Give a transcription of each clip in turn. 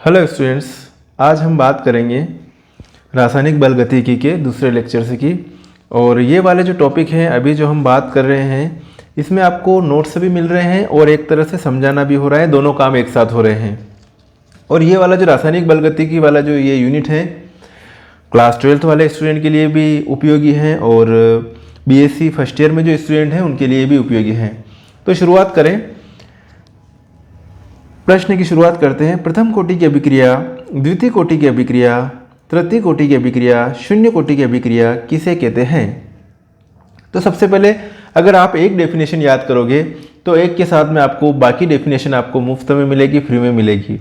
Hello students, आज हम बात करेंगे रासायनिक बल गतिकी के दूसरे लेक्चर से की। और ये वाले जो टॉपिक हैं अभी जो हम बात कर रहे हैं इसमें आपको नोट्स भी मिल रहे हैं और एक तरह से समझाना भी हो रहा है, दोनों काम एक साथ हो रहे हैं। और ये वाला जो रासायनिक बल गतिकी वाला जो ये यूनिट है क्लास 12th वाले स्टूडेंट के लिए भी उपयोगी है और बीएससी फर्स्ट ईयर में जो स्टूडेंट हैं उनके लिए भी उपयोगी है। तो शुरुआत करें, प्रश्न की शुरुआत करते हैं। प्रथम कोटि की अभिक्रिया, द्वितीय कोटि की अभिक्रिया, तृतीय कोटि की अभिक्रिया, शून्य कोटि की अभिक्रिया किसे कहते हैं? तो सबसे पहले अगर आप एक डेफिनेशन याद करोगे तो एक के साथ में आपको बाकी डेफिनेशन आपको मुफ्त में मिलेगी, फ्री में मिलेगी।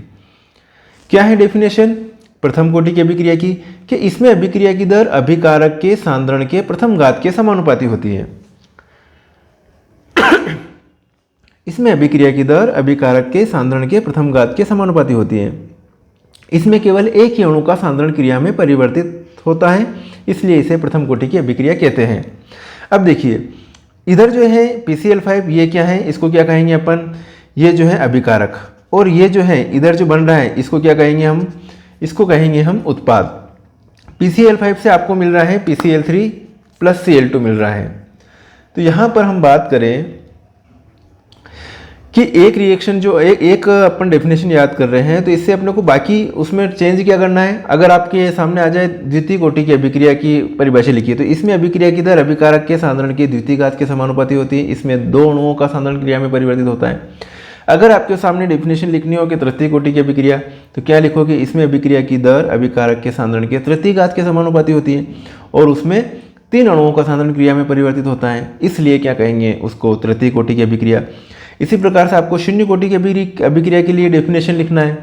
क्या है डेफिनेशन प्रथम कोटि की अभिक्रिया की? कि इसमें अभिक्रिया की दर अभिकारक के सांद्रण के प्रथम घात के समानुपाती होती है। इसमें अभिक्रिया की दर अभिकारक के सांद्रण के प्रथम घात के समानुपाती होती है। इसमें केवल एक ही अणु का सांद्रण क्रिया में परिवर्तित होता है, इसलिए इसे प्रथम कोटि की अभिक्रिया कहते हैं। अब देखिए इधर जो है PCl5, ये क्या है, इसको क्या कहेंगे अपन? ये जो है अभिकारक, और ये जो है इधर जो बन रहा है इसको क्या कहेंगे हम? इसको कहेंगे हम उत्पाद। PCl5 से आपको मिल रहा है PCl3 प्लस Cl2 मिल रहा है। तो यहाँ पर हम बात करें कि एक रिएक्शन जो एक अपन डेफिनेशन याद कर रहे हैं, तो इससे अपने को बाकी उसमें चेंज क्या करना है। अगर आपके सामने आ जाए द्वितीय कोटि की अभिक्रिया की परिभाषा लिखिए, तो इसमें अभिक्रिया की दर अभिकारक के सांद्रण के द्वितीय घात के समानुपाती होती है। इसमें दो अणुओं का सांद्रण क्रिया में परिवर्तित होता है। अगर आपके सामने डेफिनेशन लिखनी हो कि तृतीय कोटि की अभिक्रिया, तो क्या लिखोगे? इसमें अभिक्रिया की दर अभिकारक के सांद्रण के तृतीय घात के समानुपाती होती है और उसमें तीन अणुओं का सांद्रण क्रिया में परिवर्तित होता है, इसलिए क्या कहेंगे उसको? तृतीय कोटि की अभिक्रिया। इसी प्रकार से आपको शून्य कोटि की अभिक्रिया के लिए डेफिनेशन लिखना है,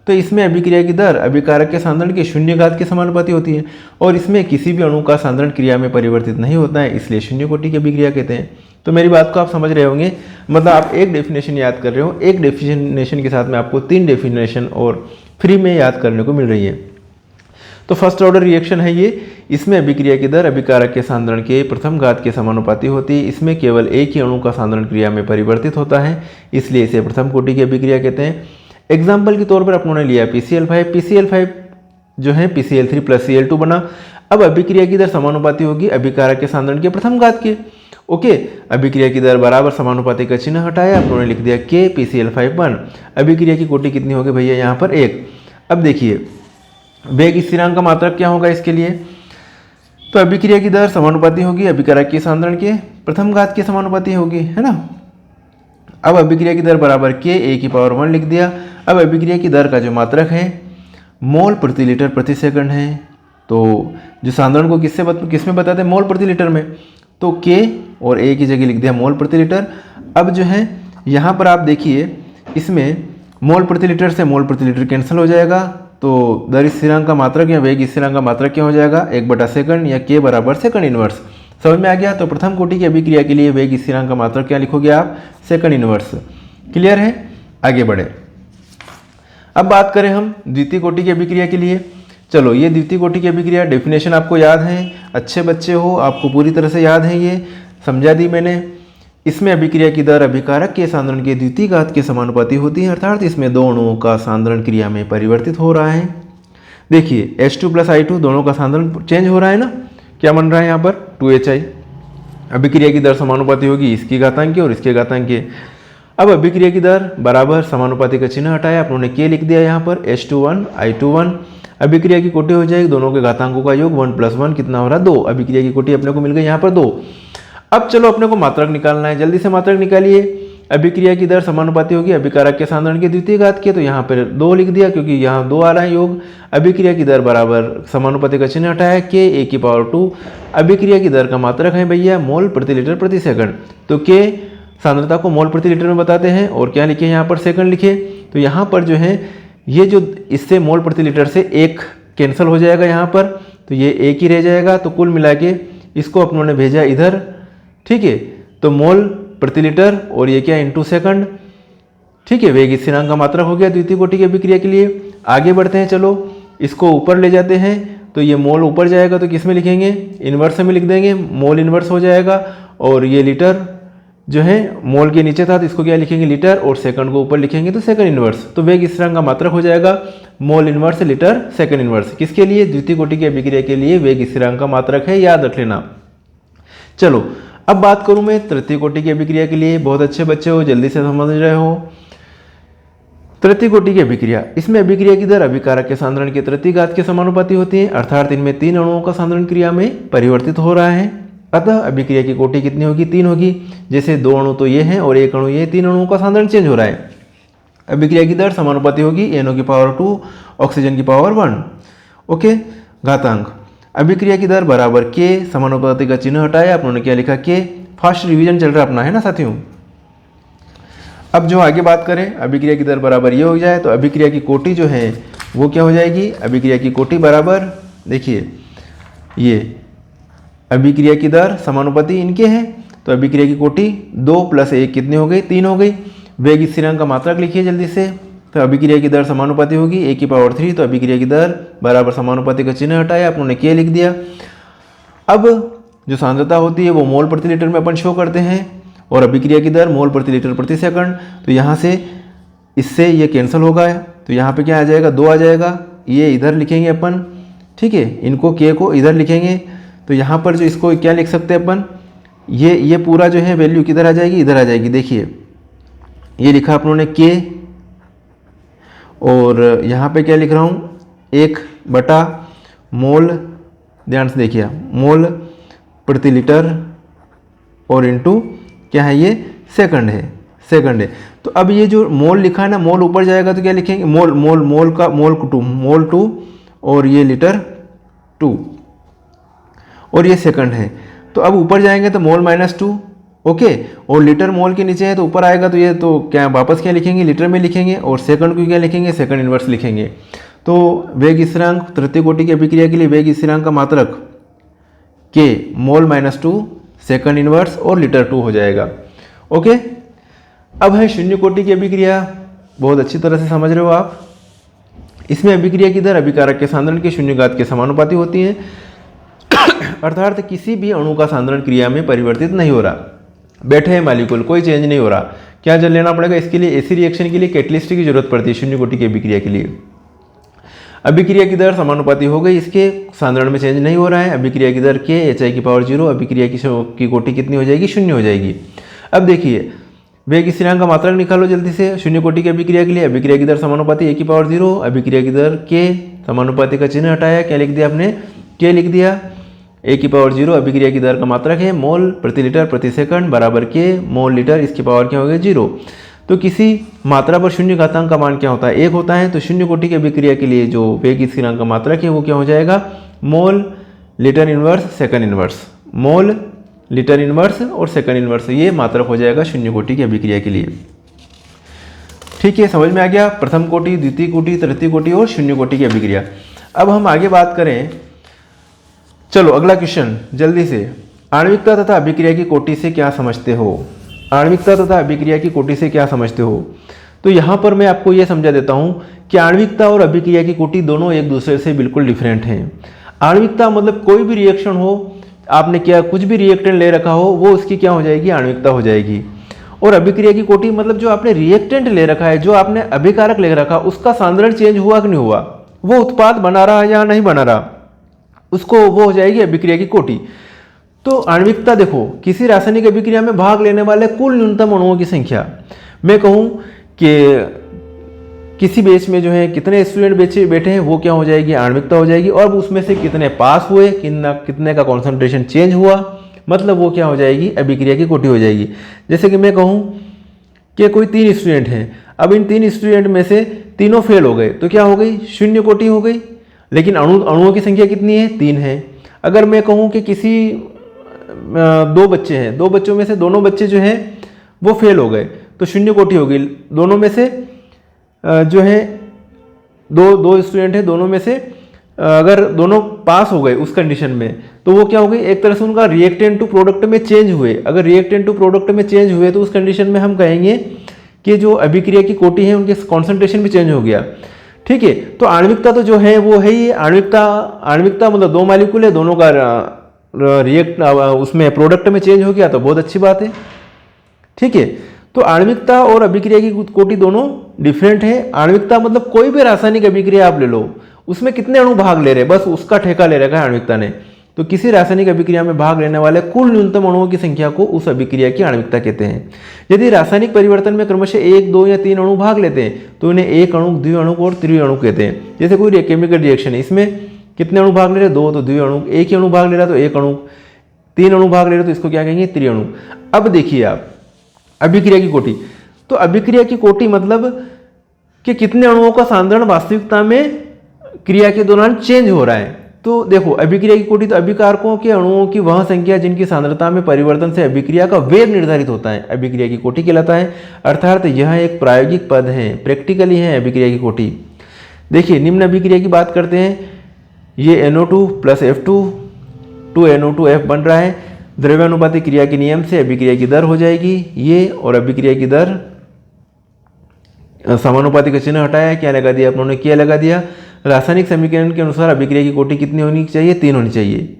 तो इसमें अभिक्रिया की दर अभिकारक के सांद्रण के शून्य घात के समानुपाती होती है और इसमें किसी भी अणु का सांद्रण क्रिया में परिवर्तित नहीं होता है, इसलिए शून्य कोटि की अभिक्रिया कहते हैं। तो मेरी बात को आप समझ रहे होंगे, मतलब आप एक डेफिनेशन याद कर रहे हो, एक डेफिनेशन के साथ में आपको तीन डेफिनेशन और फ्री में याद करने को मिल रही है। तो फर्स्ट ऑर्डर रिएक्शन है ये। इसमें अभिक्रिया की दर अभिकारक के सांद्रण के प्रथम घात के समानुपाती होती है। इसमें केवल एक ही अणु का सांद्रण क्रिया में परिवर्तित होता है, इसलिए इसे प्रथम कोटि की अभिक्रिया कहते हैं। एग्जाम्पल के तौर पर अपनों लिया PCl5, PCl5 जो है PCl3 प्लस Cl2 बना। अब अभिक्रिया की दर समानुपाती होगी अभिकारक के सांद्रण के प्रथम घात के। ओके, अभिक्रिया की दर बराबर समानुपाती का चिन्ह हटाया, अपनों लिख दिया K PCl5 अभिक्रिया की कोटि कितनी होगी भैया? यहाँ पर 1। अब देखिए वेग स्थिरांक का मात्रक क्या होगा इसके लिए? तो अभिक्रिया की दर समानुपाती होगी अभिकारक के सांद्रण के प्रथम घात के समानुपाती होगी, है ना। अब अभिक्रिया की दर बराबर K A⁴ लिख दिया। अब अभिक्रिया की दर का जो मात्रक है मोल प्रति लीटर प्रति सेकंड है, तो जो सांद्रण को किस में बताते हैं? मोल प्रति लीटर में। तो K और A की जगह लिख दिया मोल प्रति लीटर। अब जो है यहाँ पर आप देखिए इसमें मोल प्रति लीटर से मोल प्रति लीटर कैंसिल हो जाएगा, तो दर स्थिरांक का मात्रक या वेग स्थिरांक का मात्रक क्या हो जाएगा? 1/सेकंड या K बराबर सेकंड इनवर्स। समझ में आ गया? तो प्रथम कोटि की अभिक्रिया के लिए वेग स्थिरांक का मात्रक क्या लिखोगे आप? Second inverse. क्लियर है? आगे बढ़े। अब बात करें हम द्वितीय कोटि की अभिक्रिया के लिए। चलो, ये द्वितीय कोटि की अभिक्रिया डेफिनेशन आपको याद है, अच्छे बच्चे हो, आपको पूरी तरह से याद है, ये समझा दी मैंने। इसमें अभिक्रिया की दर अभिकारक के सांद्रण के द्वितीय घात के समानुपाती होती है, अर्थात इसमें दो अणुओं का सांद्रण क्रिया में परिवर्तित हो रहा है। देखिए H2 प्लस I2 दोनों का सांद्रण चेंज हो रहा है ना। क्या बन रहा है यहाँ पर? 2HI। अभिक्रिया की दर समानुपाती होगी इसकी घातांक और इसके घातांक के। अब अभिक्रिया की दर बराबर समानुपाती का चिन्ह हटाया, अपनों ने K लिख दिया यहाँ पर H21 I21। अभिक्रिया की कोटि हो जाएगी दोनों के घातांकों का योग 1 + 1 कितना हो रहा है? 2। अभिक्रिया की कोटि अपने को मिल गई यहाँ पर 2। अब चलो अपने को मात्रक निकालना है, जल्दी से मात्रक निकालिए। अभिक्रिया की दर समानुपाती होगी अभिकारक के सांद्रण के द्वितीय घात के, तो यहाँ पर 2 लिख दिया क्योंकि यहाँ 2 आ रहा है योग। अभिक्रिया की दर बराबर समानुपाती का चिन्ह हटाया K A⁴ अभिक्रिया की दर का मात्रक है भैया मोल प्रति लीटर प्रति सेकंड। तो K सांद्रता को मोल प्रति लीटर में बताते हैं और क्या लिखे यहाँ पर? सेकंड लिखे। तो यहाँ पर जो है ये जो इससे मोल प्रति लीटर से 1 कैंसिल हो जाएगा यहाँ पर, तो ये 1 ही रह जाएगा। तो कुल मिला के इसको अपनों ने भेजा इधर, ठीक है। तो मोल प्रति लीटर और ये क्या? इंटू सेकंड, ठीक है। वेग स्थिरांक का मात्रक हो गया द्वितीय कोटि की अभिक्रिया के लिए। आगे बढ़ते हैं, चलो इसको ऊपर ले जाते हैं। तो ये मोल ऊपर जाएगा तो किस में लिखेंगे? इन्वर्स में लिख देंगे, मोल इन्वर्स हो जाएगा। और ये लीटर जो है मोल के नीचे था तो इसको क्या लिखेंगे लीटर, और सेकंड को ऊपर लिखेंगे तो सेकंड इनवर्स। तो वेग स्थिरांक का मात्रक हो जाएगा mole inverse litre second inverse. किसके लिए? द्वितीय कोटि की अभिक्रिया के लिए वेग स्थिरांक का मात्रक है, याद रख लेना। चलो अब बात करूं मैं तृतीय कोटि की अभिक्रिया के लिए। बहुत अच्छे बच्चे हो, जल्दी से समझ रहे हो। तृतीय कोटि की अभिक्रिया, इसमें अभिक्रिया की दर अभिकारक के सांद्रण के तृतीय घात के समानुपाती होती है, अर्थात इनमें 3 अणुओं का सांद्रण क्रिया में परिवर्तित हो रहा है। अतः अभिक्रिया की कोटि कितनी होगी? 3 होगी। जैसे 2 अणु तो ये हैं और 1 अणु ये, 3 अणुओं का सांद्रण चेंज हो रहा है। अभिक्रिया की दर समानुपाती होगी NO की पावर 2 ऑक्सीजन की पावर 1। ओके, घातांक अभिक्रिया की दर बराबर K, समानुपाती का चिन्ह हटाया, अपने क्या लिखा K। फास्ट रिवीजन चल रहा अपना, है ना साथियों। अब जो आगे बात करें, अभिक्रिया की दर बराबर ये हो जाए तो अभिक्रिया की कोटि जो है वो क्या हो जाएगी? अभिक्रिया की कोटि बराबर, देखिए ये अभिक्रिया की दर समानुपाती इनके हैं, तो अभिक्रिया की कोटि 2 + 1 कितनी हो गई? 3 हो गई। वेग स्थिरांक का मात्रक लिखिए जल्दी से। तो अभिक्रिया की दर समानुपाती होगी A की पावर 3, तो अभिक्रिया की दर बराबर समानुपाती का चिन्ह हटाया, अपने K लिख दिया। अब जो सांद्रता होती है वो मोल प्रति लीटर में अपन शो करते हैं, और अभिक्रिया की दर मोल प्रति लीटर प्रति सेकंड। तो यहाँ से इससे ये कैंसिल होगा, तो यहाँ पे क्या आ जाएगा? 2 आ जाएगा। ये इधर लिखेंगे अपन, ठीक है, इनको K को इधर लिखेंगे। तो यहाँ पर जो इसको क्या लिख सकते हैं अपन, ये पूरा जो है वैल्यू किधर आ जाएगी? इधर आ जाएगी। देखिए ये लिखा अपनों K, और यहाँ पे क्या लिख रहा हूँ? 1 मोल, ध्यान से देखिए, मोल प्रति लीटर और इंटू क्या है? ये सेकंड है। तो अब ये जो मोल लिखा है ना, मोल ऊपर जाएगा तो क्या लिखेंगे? मोल 2 और ये लीटर 2 और ये सेकंड है। तो अब ऊपर जाएंगे तो मोल -2, ओके, और लीटर मोल के नीचे है तो ऊपर आएगा तो ये तो क्या वापस क्या लिखेंगे? लीटर में लिखेंगे, और सेकंड को क्या लिखेंगे? सेकंड इनवर्स लिखेंगे। तो वेग स्थिरांक तृतीय कोटि की अभिक्रिया के लिए वेग स्थिरांक का मात्रक K मोल -2 सेकंड इनवर्स और लीटर 2 हो जाएगा। ओके, अब है शून्य कोटि की अभिक्रिया। बहुत अच्छी तरह से समझ रहे हो आप। इसमें अभिक्रिया की दर अभिकारक के सांद्रण के शून्य घात के समानुपाती होती है, अर्थात किसी भी अणु का सांद्रण क्रिया में परिवर्तित नहीं हो रहा, बैठे हैं मालिक्यूल, कोई चेंज नहीं हो रहा। क्या जल लेना पड़ेगा इसके लिए? एसी रिएक्शन के लिए कैटलिस्ट की जरूरत पड़ती है शून्य कोटि की अभिक्रिया के लिए। अभिक्रिया की दर समानुपाती हो गई, इसके सांद्रण में चेंज नहीं हो रहा है। अभिक्रिया की दर K HI की पावर 0, अभिक्रिया की कोटि कितनी हो जाएगी? 0 हो जाएगी। अब देखिए वेग स्थिरांक का मात्रक निकालो जल्दी से शून्य कोटि की अभिक्रिया के लिए। अभिक्रिया की दर समानुपाती A की पावर 0, अभिक्रिया की दर K, समानुपाती का चिन्ह हटाया, क्या लिख दिया आपने? K लिख दिया। A की पावर 0 अभिक्रिया की दर का मात्रक है, मोल प्रति लीटर प्रति सेकंड बराबर K मोल लीटर, इसकी पावर क्या हो गया? 0। तो किसी मात्रा पर शून्य घातांक का मान क्या होता है? 1 होता है। तो शून्य कोटि की अभिक्रिया के लिए जो वेग स्थिरांक का मात्रक है वो क्या हो जाएगा? Mole litre inverse second inverse, mole litre inverse और सेकंड इनवर्स, ये मात्रक हो जाएगा शून्य कोटि की अभिक्रिया के लिए। ठीक है, समझ में आ गया? प्रथम कोटि, द्वितीय कोटि, तृतीय कोटि और शून्य कोटि की अभिक्रिया। अब हम आगे बात करें, चलो अगला क्वेश्चन जल्दी से। आणविकता तथा अभिक्रिया की कोटि से क्या समझते हो? आणविकता तथा अभिक्रिया की कोटि से क्या समझते हो? तो यहाँ पर मैं आपको ये समझा देता हूँ कि आणविकता और अभिक्रिया की कोटि दोनों एक दूसरे से बिल्कुल डिफरेंट हैं। आणविकता मतलब कोई भी रिएक्शन हो, आपने क्या कुछ भी रिएक्टेंट ले रखा हो, वो उसकी क्या हो जाएगी? आणविकता हो जाएगी। और अभिक्रिया की कोटि मतलब जो आपने रिएक्टेंट ले रखा है, जो आपने अभिकारक ले रखा, उसका सांद्रण चेंज हुआ कि नहीं हुआ, वो उत्पाद बना रहा है या नहीं बना रहा, उसको वो हो जाएगी अभिक्रिया की कोटि। तो आणविकता देखो, किसी रासायनिक अभिक्रिया में भाग लेने वाले कुल न्यूनतम अणुओं की संख्या। मैं कहूँ कि किसी बैच में जो है कितने स्टूडेंट बैठे हैं, वो क्या हो जाएगी? आणविकता हो जाएगी। और उसमें से कितने पास हुए, कितने का कॉन्सेंट्रेशन चेंज हुआ, मतलब वो क्या हो जाएगी? अभिक्रिया की कोटि हो जाएगी। जैसे कि मैं कहूँ कि कोई 3 स्टूडेंट हैं, अब इन 3 स्टूडेंट में से तीनों फेल हो गए, तो क्या हो गई? शून्य कोटि हो गई। लेकिन अणुओं की संख्या कितनी है? 3 है। अगर मैं कहूँ कि किसी 2 बच्चे हैं, 2 बच्चों में से दोनों बच्चे जो हैं वो फेल हो गए, तो शून्य कोटि हो गई। दोनों में से जो है दो स्टूडेंट हैं, दोनों में से अगर दोनों पास हो गए उस कंडीशन में, तो वो क्या हो गई? एक तरह से उनका रिएक्टेंट टू प्रोडक्ट में चेंज हुए। अगर रिएक्टेंट टू प्रोडक्ट में चेंज हुए तो उस कंडीशन में हम कहेंगे कि जो अभिक्रिया की कोटि है उनके कॉन्सेंट्रेशन भी चेंज हो गया। ठीक है, तो आणविकता तो जो है वो है ही आणविकता मतलब 2 मॉलिक्यूल है, दोनों का उसमें प्रोडक्ट में चेंज हो गया तो बहुत अच्छी बात है। ठीक है। तो आणविकता और अभिक्रिया की कोटि दोनों डिफरेंट है। आणविकता मतलब कोई भी रासायनिक अभिक्रिया आप ले लो, उसमें कितने अणु भाग ले रहे हैं, बस उसका ठेका ले रखा है आणविकता ने। तो किसी रासायनिक अभिक्रिया में भाग लेने वाले कुल न्यूनतम अणुओं की संख्या को उस अभिक्रिया की आणविकता कहते हैं। यदि रासायनिक परिवर्तन में क्रमशः 1, 2 या 3 अणु भाग लेते हैं तो इन्हें एक अणु, द्विअणु और त्रिअणु कहते हैं। जैसे कोई केमिकल रिएक्शन है, इसमें कितने अणु भाग ले रहे हैं, 2 तो द्विअणु, एक ही अणु भाग ले रहा तो एक अणु, 3 अणु भाग ले रहे तो इसको क्या कहेंगे, त्रिअणु। अब देखिए आप अभिक्रिया की कोटि, तो अभिक्रिया की कोटि मतलब कि कितने अणुओं का सांद्रण वास्तविकता में क्रिया के दौरान चेंज हो रहा है। तो देखो अभिक्रिया की कोटि, तो अभिकारकों के अणुओं की वह संख्या जिनकी सांद्रता में परिवर्तन से अभिक्रिया का वेग निर्धारित होता है, अभिक्रिया की कोटि कहलाता है। अर्थात यह एक प्रायोगिक पद है, प्रैक्टिकली है अभिक्रिया की कोटि। देखिए निम्न अभिक्रिया की बात करते हैं, ये NO2 + F2 2NO2F बन रहा है। द्रव्यानुपाती क्रिया के नियम से अभिक्रिया की दर हो जाएगी ये, और अभिक्रिया की दर समानुपाती का चिन्ह हटाया, क्या लगा दिया अपनों ने, क्या लगा दिया। रासायनिक समीकरण के अनुसार अभिक्रिया की कोटि कितनी होनी चाहिए, 3 होनी चाहिए।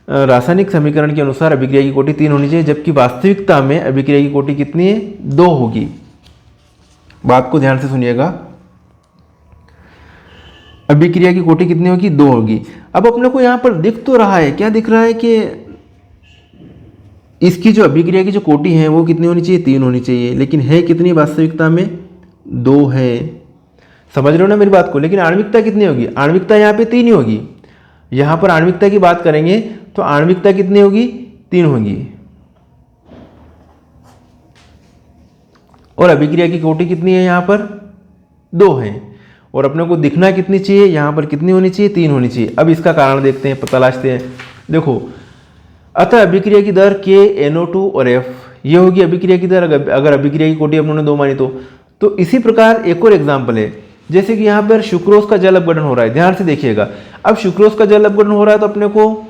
रासायनिक समीकरण के अनुसार अभिक्रिया की कोटि 3 होनी चाहिए, जबकि वास्तविकता में अभिक्रिया की कोटि कितनी है, 2 होगी। बात को ध्यान से सुनिएगा, अभिक्रिया की कोटि कितनी होगी, 2 होगी। अब अपने को यहाँ पर दिख तो रहा है, क्या दिख रहा है कि इसकी जो अभिक्रिया की जो कोटि है वो कितनी होनी चाहिए, 3 होनी चाहिए, लेकिन है कितनी वास्तविकता में, 2 है। समझ रहे हो ना मेरी बात को। लेकिन आणविकता कितनी होगी, आणविकता यहाँ पे 3 ही होगी। यहाँ पर आणविकता की बात करेंगे तो आणविकता कितनी होगी, 3 होगी, और अभिक्रिया की कोटि कितनी है, यहाँ पर 2 है। और अपने को दिखना कितनी चाहिए, यहाँ पर कितनी होनी चाहिए, 3 होनी चाहिए। अब इसका कारण देखते हैं, तलाशते हैं। देखो अतः अभिक्रिया की दर K, NO2 और F, ये होगी अभिक्रिया की दर अगर अभिक्रिया की कोटि अपनों ने 2 मानी तो इसी प्रकार एक और एग्जाम्पल है, जैसे कि यहाँ पर सुक्रोज का जल अपघटन हो रहा है, ध्यान से देखिएगा। अब सुक्रोज का जल अपघटन हो रहा है तो अपने को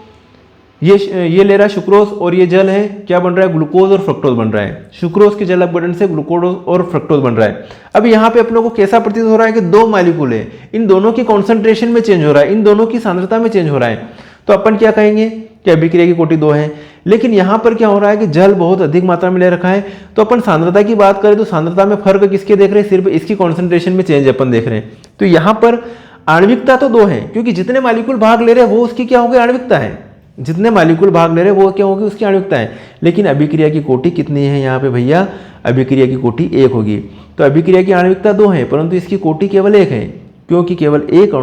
ये ले रहा है सुक्रोज, और ये जल है, क्या बन रहा है, ग्लूकोज और फ्रक्टोज बन रहा है। सुक्रोज के जल अपघटन से ग्लूकोज और फ्रक्टोज बन रहा है। अब यहाँ पे अपने को कैसा प्रतीत हो रहा है कि 2 मॉलिक्यूल है, इन दोनों की कॉन्सेंट्रेशन में चेंज हो रहा है, इन दोनों की सांद्रता में चेंज हो रहा है। तो अपन क्या कहेंगे कि अभिक्रिया की कोटि 2 है। लेकिन यहाँ पर क्या हो रहा है कि जल बहुत अधिक मात्रा में ले रखा है, तो अपन सांद्रता की बात करें तो सांद्रता में फर्क किसके देख रहे हैं, सिर्फ इसकी कॉन्सेंट्रेशन में चेंज अपन देख रहे हैं। तो यहाँ पर आणविकता तो 2 है, क्योंकि जितने मॉलिक्यूल भाग ले रहे हैं वो उसकी क्या होगी, आणविकता है। जितने मॉलिक्यूल भाग ले रहे हैं वो क्या होगी, उसकी आणविकता है। लेकिन अभिक्रिया की कोटि कितनी है यहाँ पे भैया, अभिक्रिया की कोटि 1 होगी। तो अभिक्रिया की आणविकता 2 है, परंतु इसकी कोटि केवल 1 है, क्योंकि केवल एक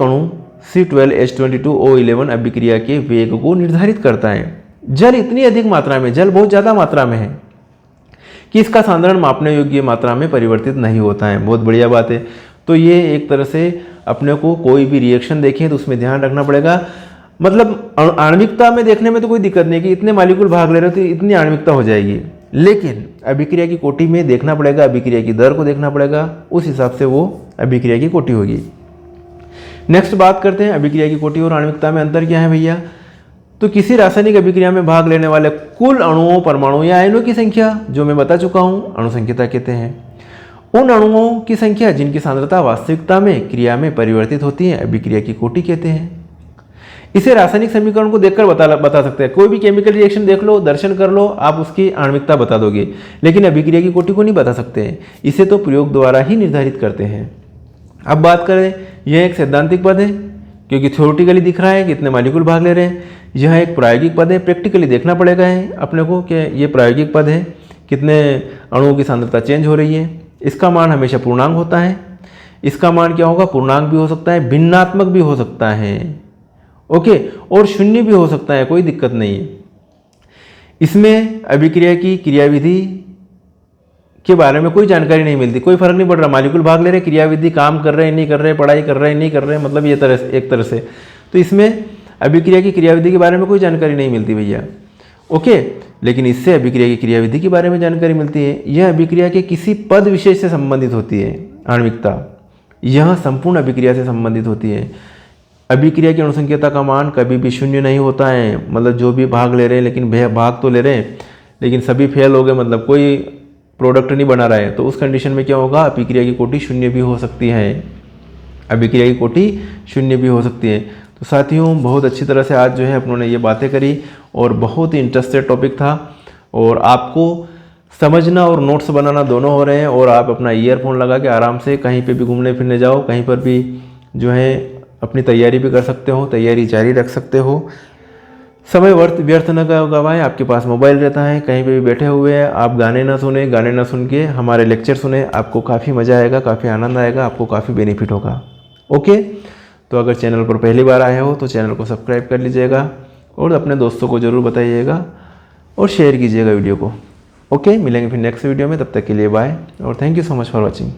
अणु C12H22O11 अभिक्रिया के वेग को निर्धारित करता है। जल इतनी अधिक मात्रा में, जल बहुत ज़्यादा मात्रा में है कि इसका सांद्रण मापने योग्य मात्रा में परिवर्तित नहीं होता है। बहुत बढ़िया बात है। तो ये एक तरह से अपने को कोई भी रिएक्शन देखें तो उसमें ध्यान रखना पड़ेगा। मतलब आणविकता में देखने में तो कोई दिक्कत नहीं कि इतने मॉलिक्यूल भाग ले रहे हो तो इतनी आणविकता हो जाएगी, लेकिन अभिक्रिया की कोटि में देखना पड़ेगा, अभिक्रिया की दर को देखना पड़ेगा, उस हिसाब से वो अभिक्रिया की कोटि होगी। नेक्स्ट बात करते हैं अभिक्रिया की कोटि और आणविकता में अंतर क्या है भैया। तो किसी रासायनिक अभिक्रिया में भाग लेने वाले कुल अणुओं, परमाणु या आयनों की संख्या, जो मैं बता चुका हूँ, अणुसंख्यता कहते हैं। उन अणुओं की संख्या जिनकी सांद्रता वास्तविकता में क्रिया में परिवर्तित होती है, अभिक्रिया की कोटि कहते हैं। इसे रासायनिक समीकरण को देखकर बता सकते हैं। कोई भी केमिकल रिएक्शन देख लो, दर्शन कर लो, आप उसकी आणविकता बता दोगे, लेकिन अभिक्रिया की कोटि को नहीं बता सकते हैं। इसे तो प्रयोग द्वारा ही निर्धारित करते हैं। अब बात करें, यह एक सैद्धांतिक पद है क्योंकि थ्योरेटिकली दिख रहा है कि इतने मॉलिक्यूल भाग ले रहे हैं। यह एक प्रायोगिक पद है, प्रैक्टिकली देखना पड़ेगा है अपने को कि ये प्रायोगिक पद है, कितने अणुओं की सांद्रता चेंज हो रही है। इसका मान हमेशा पूर्णांक होता है। इसका मान क्या होगा, पूर्णांक भी हो सकता है, भिन्नात्मक भी हो सकता है, ओके, और शून्य भी हो सकता है, कोई दिक्कत नहीं है। इसमें अभिक्रिया की क्रियाविधि के बारे में कोई जानकारी नहीं मिलती, कोई फर्क नहीं पड़ रहा, मॉलिक्यूल भाग ले रहे, क्रियाविधि काम कर रहे हैं नहीं कर रहे, पढ़ाई कर रहे हैं नहीं कर रहे, मतलब ये एक तरह से। तो इसमें अभिक्रिया की क्रियाविधि के बारे में कोई जानकारी नहीं मिलती भैया, ओके। लेकिन इससे अभिक्रिया की क्रियाविधि के बारे में जानकारी मिलती है। यह अभिक्रिया के किसी पद विशेष से संबंधित होती है। आणविकता यह संपूर्ण अभिक्रिया से संबंधित होती है। अभिक्रिया की अणुसंख्यता का मान कभी भी शून्य नहीं होता है, मतलब जो भी भाग ले रहे हैं, लेकिन भाग तो ले रहे हैं लेकिन सभी फेल हो गए, मतलब कोई प्रोडक्ट नहीं बना रहा है, तो उस कंडीशन में क्या होगा, अभिक्रिया की कोटि शून्य भी हो सकती है। अभिक्रिया की कोटि शून्य भी हो सकती है। तो साथियों, बहुत अच्छी तरह से आज जो है अपनों ने ये बातें करी और बहुत ही इंटरेस्टेड टॉपिक था और आपको समझना और नोट्स बनाना दोनों हो रहे हैं, और आप अपना ईयरफोन लगा के आराम से कहीं पे भी घूमने फिरने जाओ, कहीं पर भी जो है अपनी तैयारी भी कर सकते हो, तैयारी जारी रख सकते हो। समय व्यर्थ न गवाएं, आपके पास मोबाइल रहता है, कहीं पे भी बैठे हुए हैं, आप गाने ना सुने, गाने ना सुन के हमारे लेक्चर सुने, आपको काफ़ी मज़ा आएगा, काफ़ी आनंद आएगा, आपको काफ़ी बेनिफिट होगा। ओके, तो अगर चैनल पर पहली बार आए हो तो चैनल को सब्सक्राइब कर लीजिएगा, और अपने दोस्तों को ज़रूर बताइएगा और शेयर कीजिएगा वीडियो को। ओके, मिलेंगे फिर नेक्स्ट वीडियो में, तब तक के लिए बाय और thank you so much for watching.